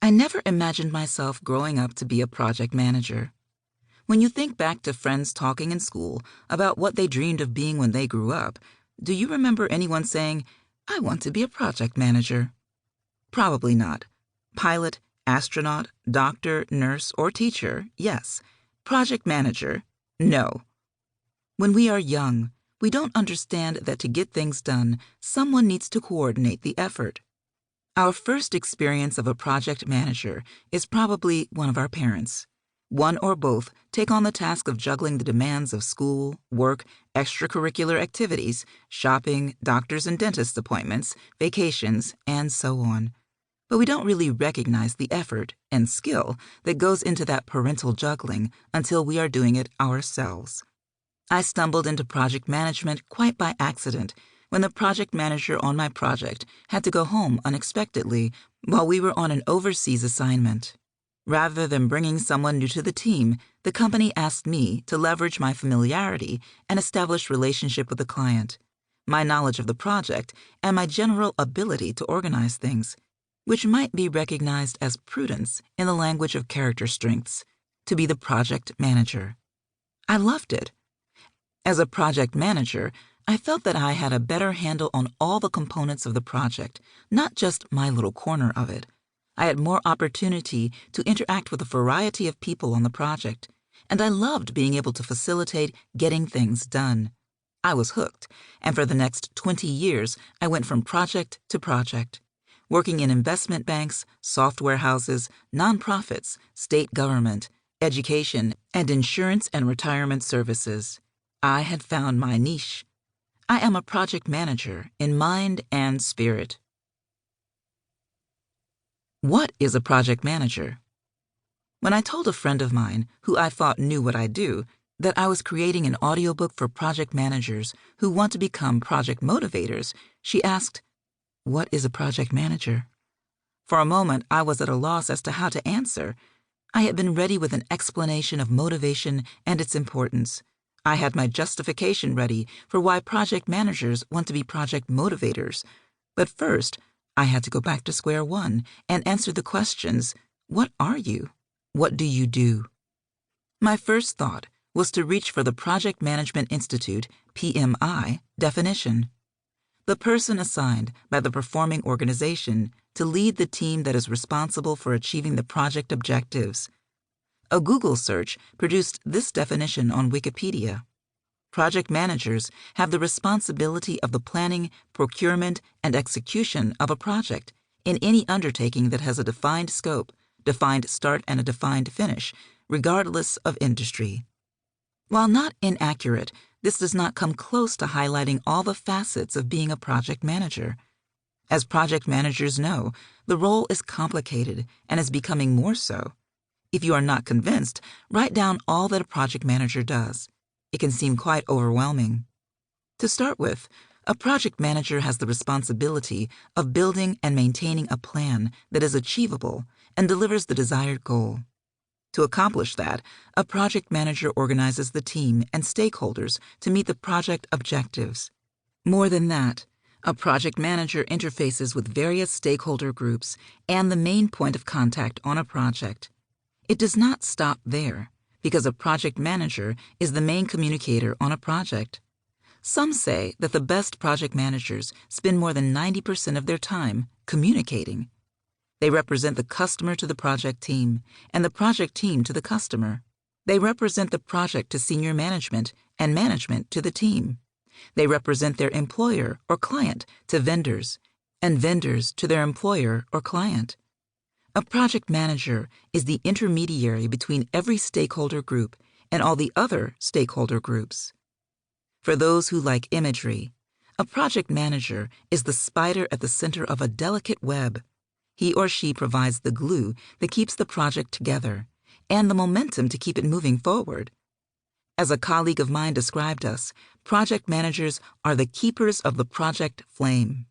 I never imagined myself growing up to be a project manager. When you think back to friends talking in school about what they dreamed of being when they grew up, do you remember anyone saying, "I want to be a project manager"? Probably not. Pilot, astronaut, doctor, nurse, or teacher, yes. Project manager, no. When we are young, we don't understand that to get things done, someone needs to coordinate the effort. Our first experience of a project manager is probably one of our parents. One or both take on the task of juggling the demands of school, work, extracurricular activities, shopping, doctor's and dentist appointments, vacations, and so on. But we don't really recognize the effort and skill that goes into that parental juggling until we are doing it ourselves. I stumbled into project management quite by accident when the project manager on my project had to go home unexpectedly while we were on an overseas assignment. Rather than bringing someone new to the team, the company asked me to leverage my familiarity and established relationship with the client, my knowledge of the project, and my general ability to organize things, which might be recognized as prudence in the language of character strengths, to be the project manager. I loved it. As a project manager, I felt that I had a better handle on all the components of the project, not just my little corner of it. I had more opportunity to interact with a variety of people on the project, and I loved being able to facilitate getting things done. I was hooked, and for the next 20 years, I went from project to project, working in investment banks, software houses, nonprofits, state government, education, and insurance and retirement services. I had found my niche. I am a project manager in mind and spirit. What is a project manager? When I told a friend of mine, who I thought knew what I do, that I was creating an audiobook for project managers who want to become project motivators, she asked, "What is a project manager?" For a moment, I was at a loss as to how to answer. I had been ready with an explanation of motivation and its importance. I had my justification ready for why project managers want to be project motivators. But first, I had to go back to square one and answer the questions, what are you? What do you do? My first thought was to reach for the Project Management Institute, PMI, definition. The person assigned by the performing organization to lead the team that is responsible for achieving the project objectives. A Google search produced this definition on Wikipedia. Project managers have the responsibility of the planning, procurement, and execution of a project in any undertaking that has a defined scope, defined start, and a defined finish, regardless of industry. While not inaccurate, this does not come close to highlighting all the facets of being a project manager. As project managers know, the role is complicated and is becoming more so. If you are not convinced, write down all that a project manager does. It can seem quite overwhelming. To start with, a project manager has the responsibility of building and maintaining a plan that is achievable and delivers the desired goal. To accomplish that, a project manager organizes the team and stakeholders to meet the project objectives. More than that, a project manager interfaces with various stakeholder groups and the main point of contact on a project. It does not stop there, because a project manager is the main communicator on a project. Some say that the best project managers spend more than 90% of their time communicating. They represent the customer to the project team and the project team to the customer. They represent the project to senior management and management to the team. They represent their employer or client to vendors and vendors to their employer or client. A project manager is the intermediary between every stakeholder group and all the other stakeholder groups. For those who like imagery, a project manager is the spider at the center of a delicate web. He or she provides the glue that keeps the project together and the momentum to keep it moving forward. As a colleague of mine described us, project managers are the keepers of the project flame.